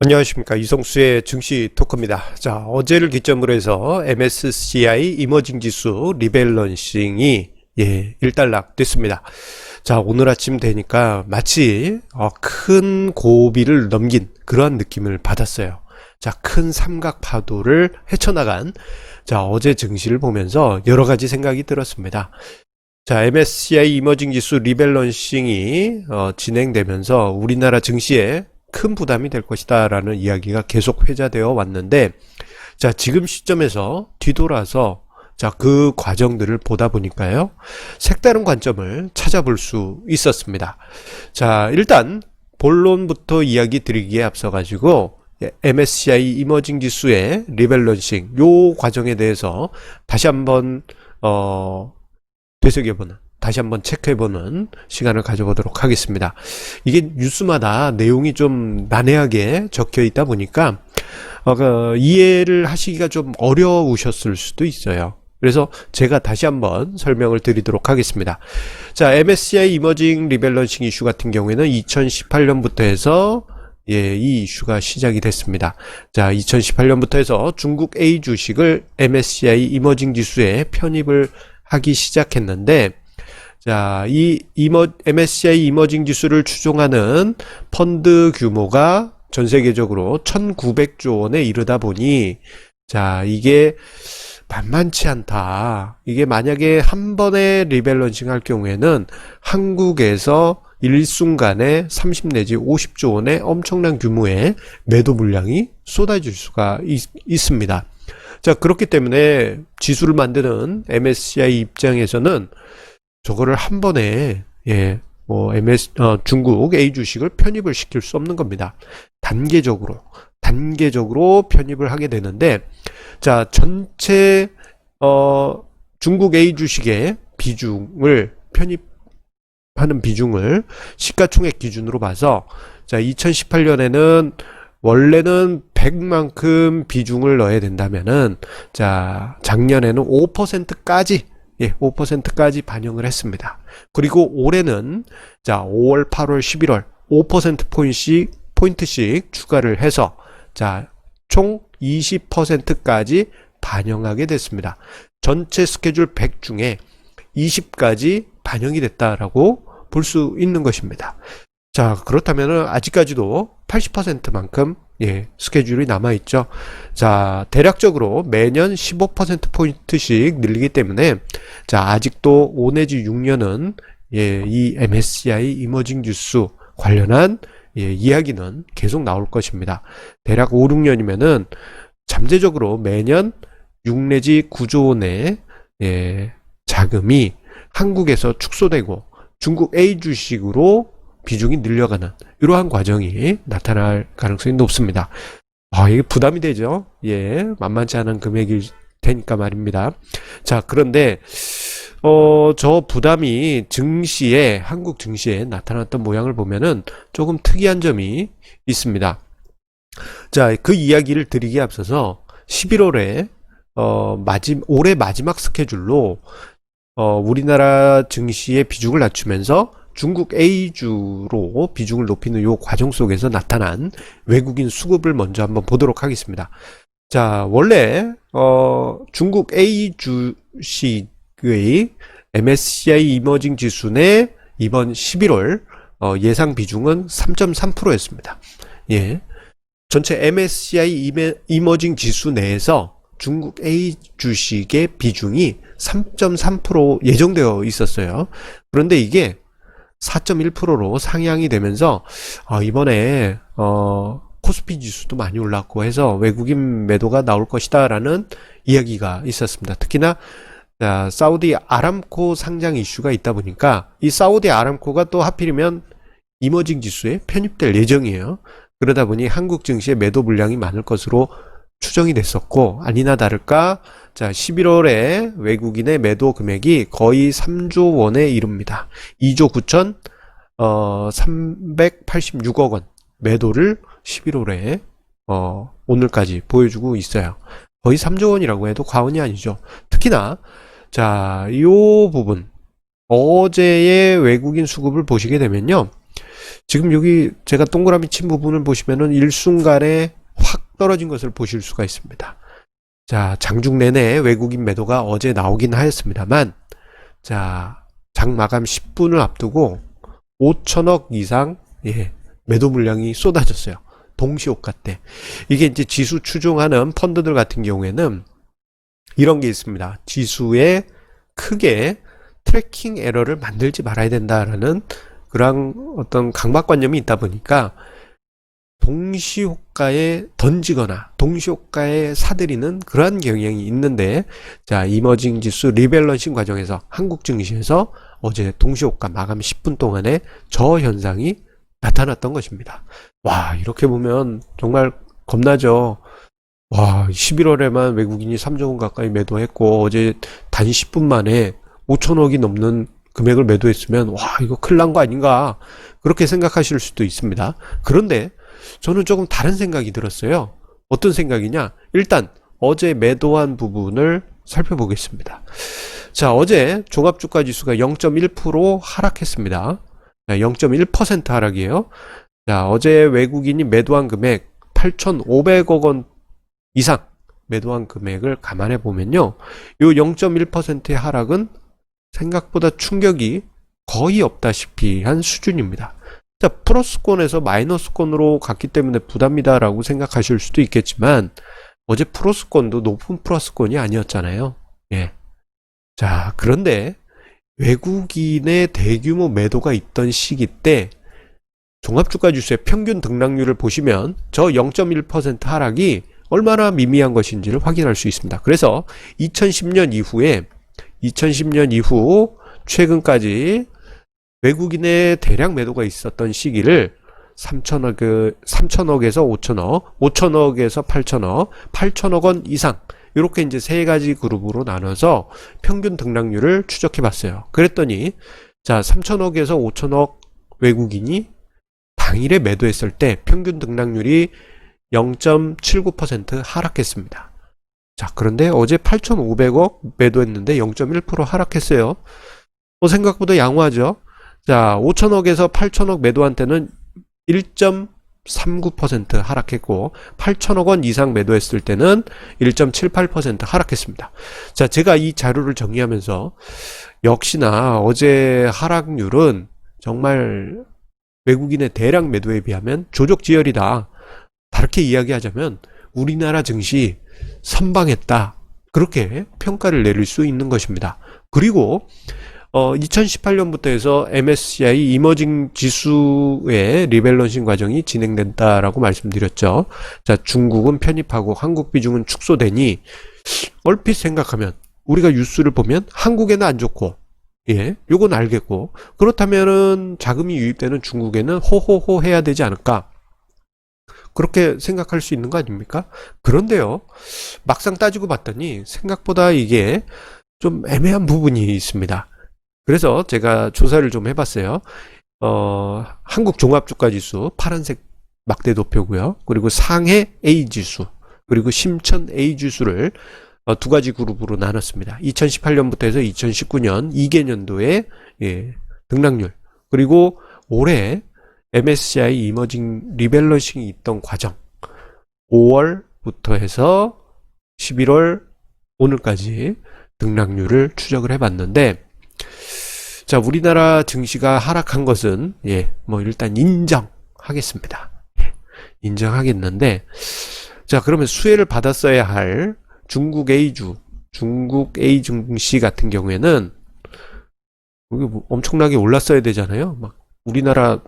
안녕하십니까, 이성수의 증시 토크입니다. 자, 어제를 기점으로 해서 MSCI 이머징 지수 리밸런싱이 일단락 됐습니다. 자, 오늘 아침 되니까 마치 큰 고비를 넘긴 그러한 느낌을 받았어요. 자, 큰 삼각 파도를 헤쳐나간 어제 증시를 보면서 여러 가지 생각이 들었습니다. 자, MSCI 이머징 지수 리밸런싱이 진행되면서 우리나라 증시에 큰 부담이 될 것이다 라는 이야기가 계속 회자되어 왔는데, 자, 지금 시점에서 뒤돌아서 그 과정들을 보다 보니까요, 색다른 관점을 찾아볼 수 있었습니다. 자, 일단 본론부터 이야기 드리기에 앞서 가지고 MSCI 이머징 지수의 리밸런싱 요 과정에 대해서 다시 한번 되새겨보는, 다시 한번 체크해보는 시간을 가져보도록 하겠습니다. 이게 뉴스마다 내용이 좀 난해하게 적혀 있다 보니까 이해를 하시기가 좀 어려우셨을 수도 있어요. 그래서 제가 다시 한번 설명을 드리도록 하겠습니다. 자, MSCI 이머징 리밸런싱 이슈 같은 경우에는 2018년부터 해서 이 이슈가 시작이 됐습니다. 자, 2018년부터 해서 중국 A 주식을 MSCI 이머징 지수에 편입을 하기 시작했는데, 자, 이 MSCI 이머징 지수를 추종하는 펀드 규모가 전 세계적으로 1900조 원에 이르다 보니, 자, 이게 만만치 않다. 이게 만약에 한 번에 리밸런싱 할 경우에는 한국에서 일순간에 30 내지 50조 원의 엄청난 규모의 매도 물량이 쏟아질 수가 있습니다. 자, 그렇기 때문에 지수를 만드는 MSCI 입장에서는 저거를 한 번에 중국 A 주식을 편입을 시킬 수 없는 겁니다. 단계적으로 편입을 하게 되는데, 자, 전체 중국 A 주식의 비중을 편입하는 비중을 시가총액 기준으로 봐서, 자, 2018년에는 원래는 100만큼 비중을 넣어야 된다면은, 자, 작년에는 5%까지 5%까지 반영을 했습니다. 그리고 올해는 5월, 8월, 11월 5%포인트씩 추가를 해서 총 20%까지 반영하게 됐습니다. 전체 스케줄 100 중에 20까지 반영이 됐다라고 볼 수 있는 것입니다. 자, 그렇다면 아직까지도 80%만큼 스케줄이 남아있죠. 자, 대략적으로 매년 15%포인트씩 늘리기 때문에, 자, 아직도 5 내지 6년은 이 MSCI 이머징 지수 관련한 이야기는 계속 나올 것입니다. 대략 5, 6년이면은 잠재적으로 매년 6 내지 9조 원의 자금이 한국에서 축소되고 중국 A 주식으로 비중이 늘려가는 이러한 과정이 나타날 가능성이 높습니다. 이게 부담이 되죠. 만만치 않은 금액일 테니까 말입니다. 자, 그런데 저 부담이 한국 증시에 나타났던 모양을 보면은 조금 특이한 점이 있습니다. 자, 그 이야기를 드리기에 앞서서 11월에 올해 마지막 스케줄로 우리나라 증시의 비중을 낮추면서 중국 A주로 비중을 높이는 이 과정 속에서 나타난 외국인 수급을 먼저 한번 보도록 하겠습니다. 자, 원래 중국 A 주식의 MSCI 이머징 지수 내 이번 11월 예상 비중은 3.3%였습니다. 전체 MSCI 이머징 지수 내에서 중국 A 주식의 비중이 3.3% 예정되어 있었어요. 그런데 이게 4.1%로 상향이 되면서 이번에 코스피 지수도 많이 올랐고 해서 외국인 매도가 나올 것이다 라는 이야기가 있었습니다. 특히나 사우디 아람코 상장 이슈가 있다 보니까 이 사우디 아람코가 또 하필이면 이머징 지수에 편입될 예정이에요. 그러다 보니 한국 증시의 매도 물량이 많을 것으로 추정이 됐었고, 아니나 다를까 11월에 외국인의 매도 금액이 거의 3조 원에 이릅니다. 2조 9,386억 원 매도를 11월에 오늘까지 보여주고 있어요. 거의 3조 원이라고 해도 과언이 아니죠. 특히나 이 부분 어제의 외국인 수급을 보시게 되면요, 지금 여기 제가 동그라미 친 부분을 보시면은 일순간에 확 떨어진 것을 보실 수가 있습니다. 자, 장중 내내 외국인 매도가 어제 나오긴 하였습니다만, 자, 장 마감 10분을 앞두고 5천억 이상, 매도 물량이 쏟아졌어요. 동시호가 때. 이게 이제 지수 추종하는 펀드들 같은 경우에는 이런 게 있습니다. 지수에 크게 트래킹 에러를 만들지 말아야 된다라는 그런 어떤 강박관념이 있다 보니까 동시호가에 던지거나 동시호가에 사들이는 그러한 경향이 있는데, 자, 이머징 지수 리밸런싱 과정에서 한국 증시에서 어제 동시호가 마감 10분 동안에 저 현상이 나타났던 것입니다. 와, 이렇게 보면 정말 겁나죠. 와, 11월에만 외국인이 3조 원 가까이 매도했고 어제 단 10분 만에 5천억이 넘는 금액을 매도했으면 와, 이거 큰일 난 거 아닌가, 그렇게 생각하실 수도 있습니다. 그런데 저는 조금 다른 생각이 들었어요. 어떤 생각이냐? 일단 어제 매도한 부분을 살펴보겠습니다. 자, 어제 종합주가지수가 0.1% 하락했습니다. 0.1% 하락이에요. 자, 어제 외국인이 매도한 금액 8,500억 원 이상 매도한 금액을 감안해 보면요, 요 0.1%의 하락은 생각보다 충격이 거의 없다시피 한 수준입니다. 자, 플러스권에서 마이너스권으로 갔기 때문에 부담이다라고 생각하실 수도 있겠지만 어제 플러스권도 높은 플러스권이 아니었잖아요. 자, 그런데 외국인의 대규모 매도가 있던 시기 때 종합주가지수의 평균 등락률을 보시면 저 0.1% 하락이 얼마나 미미한 것인지를 확인할 수 있습니다. 그래서 2010년 이후 최근까지 외국인의 대량 매도가 있었던 시기를 3천억에서 5천억, 5천억에서 8천억, 8천억 원 이상, 이렇게 이제 세 가지 그룹으로 나눠서 평균 등락률을 추적해 봤어요. 그랬더니 자, 3천억에서 5천억 외국인이 당일에 매도했을 때 평균 등락률이 0.79% 하락했습니다. 자, 그런데 어제 8,500억 매도했는데 0.1% 하락했어요. 생각보다 양호하죠. 자, 5천억에서 8천억 매도한 때는 1.39% 하락했고 8천억 원 이상 매도했을 때는 1.78% 하락했습니다. 자, 제가 이 자료를 정리하면서 역시나 어제 하락률은 정말 외국인의 대량 매도에 비하면 조족지혈이다. 다르게 이야기하자면 우리나라 증시 선방했다, 그렇게 평가를 내릴 수 있는 것입니다. 그리고 2018년부터 해서 MSCI 이머징 지수의 리밸런싱 과정이 진행된다라고 말씀드렸죠. 자, 중국은 편입하고 한국 비중은 축소되니 얼핏 생각하면 우리가 뉴스를 보면 한국에는 안 좋고, 요건 알겠고, 그렇다면은 자금이 유입되는 중국에는 호호호 해야 되지 않을까, 그렇게 생각할 수 있는 거 아닙니까? 그런데요, 막상 따지고 봤더니 생각보다 이게 좀 애매한 부분이 있습니다. 그래서 제가 조사를 좀 해봤어요. 한국 종합주가지수 파란색 막대 도표고요. 그리고 상해 A지수, 그리고 심천 A지수를 두 가지 그룹으로 나눴습니다. 2018년부터 해서 2019년 2개년도의 등락률, 그리고 올해 MSCI 이머징 리밸런싱이 있던 과정, 5월부터 해서 11월 오늘까지 등락률을 추적을 해봤는데, 자, 우리나라 증시가 하락한 것은 뭐 일단 인정하겠습니다. 인정하겠는데, 자, 그러면 수혜를 받았어야 할 중국 A주, 중국 A 증시 같은 경우에는 여기 뭐 엄청나게 올랐어야 되잖아요. 막 우리나라에서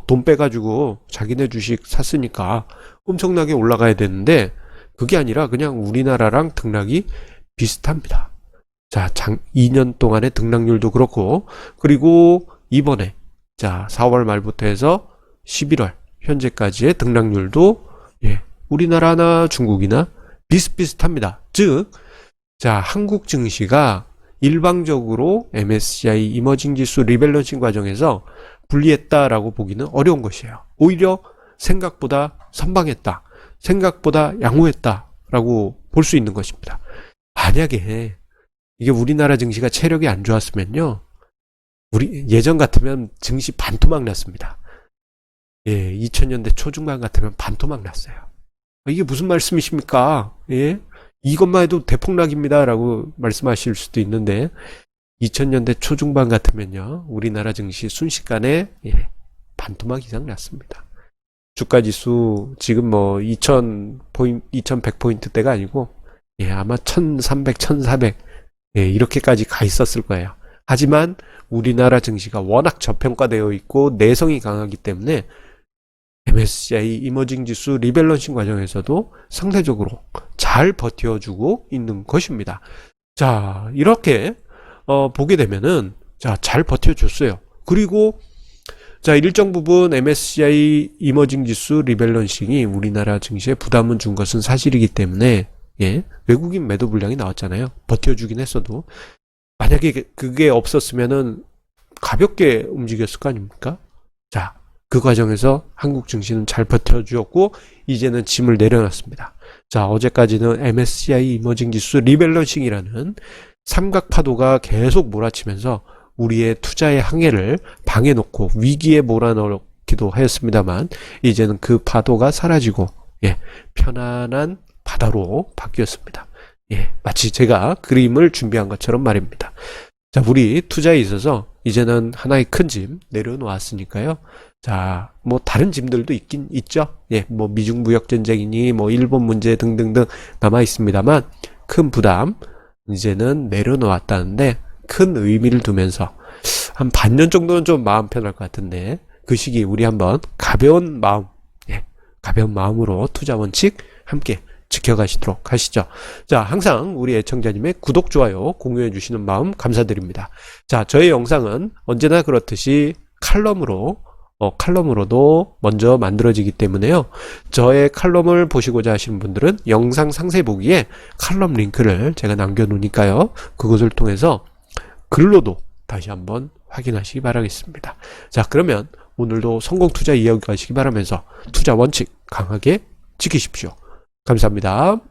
돈 빼가지고 자기네 주식 샀으니까 엄청나게 올라가야 되는데 그게 아니라 그냥 우리나라랑 등락이 비슷합니다. 자, 2년 동안의 등락률도 그렇고, 그리고 이번에 자 4월 말부터 해서 11월 현재까지의 등락률도 우리나라나 중국이나 비슷비슷합니다. 즉, 자, 한국 증시가 일방적으로 MSCI 이머징 지수 리밸런싱 과정에서 불리했다라고 보기는 어려운 것이에요. 오히려 생각보다 선방했다, 생각보다 양호했다라고 볼 수 있는 것입니다. 만약에 이게 우리나라 증시가 체력이 안 좋았으면요, 우리 예전 같으면 증시 반토막 났습니다. 예, 2000년대 초중반 같으면 반토막 났어요. 이게 무슨 말씀이십니까? 예? 이것만 해도 대폭락입니다라고 말씀하실 수도 있는데 2000년대 초중반 같으면요, 우리나라 증시 순식간에 예, 반토막 이상 났습니다. 주가지수 지금 뭐 2100포인트대가 아니고 예, 아마 1300, 1400 예, 이렇게까지 가 있었을 거예요. 하지만 우리나라 증시가 워낙 저평가되어 있고 내성이 강하기 때문에 MSCI 이머징 지수 리밸런싱 과정에서도 상대적으로 잘 버텨주고 있는 것입니다. 자, 이렇게 보게 되면은 자, 잘 버텨줬어요. 그리고 자, 일정 부분 MSCI 이머징 지수 리밸런싱이 우리나라 증시에 부담을 준 것은 사실이기 때문에 예, 외국인 매도 물량이 나왔잖아요. 버텨주긴 했어도 만약에 그게 없었으면은 가볍게 움직였을 거 아닙니까? 자, 그 과정에서 한국 증시는 잘 버텨주었고 이제는 짐을 내려놨습니다. 자, 어제까지는 MSCI 이머징 지수 리밸런싱이라는 삼각파도가 계속 몰아치면서 우리의 투자의 항해를 방해놓고 위기에 몰아넣기도 하였습니다만 이제는 그 파도가 사라지고 예, 편안한 바다로 바뀌었습니다. 예, 마치 제가 그림을 준비한 것처럼 말입니다. 자, 우리 투자에 있어서 이제는 하나의 큰 짐 내려놓았으니까요. 자, 뭐 다른 짐들도 있긴 있죠. 예, 뭐 미중 무역 전쟁이니 뭐 일본 문제 등등등 남아 있습니다만 큰 부담 이제는 내려놓았다는데 큰 의미를 두면서 한 반년 정도는 좀 마음 편할 것 같은데 그 시기 우리 한번 가벼운 마음, 예, 가벼운 마음으로 투자 원칙 함께 지켜가시도록 하시죠. 자, 항상 우리 애청자님의 구독, 좋아요, 공유해 주시는 마음 감사드립니다. 자, 저의 영상은 언제나 그렇듯이 칼럼으로도 먼저 만들어지기 때문에요. 저의 칼럼을 보시고자 하시는 분들은 영상 상세 보기에 칼럼 링크를 제가 남겨놓으니까요. 그것을 통해서 글로도 다시 한번 확인하시기 바라겠습니다. 자, 그러면 오늘도 성공 투자 이어가시기 바라면서 투자 원칙 강하게 지키십시오. 감사합니다.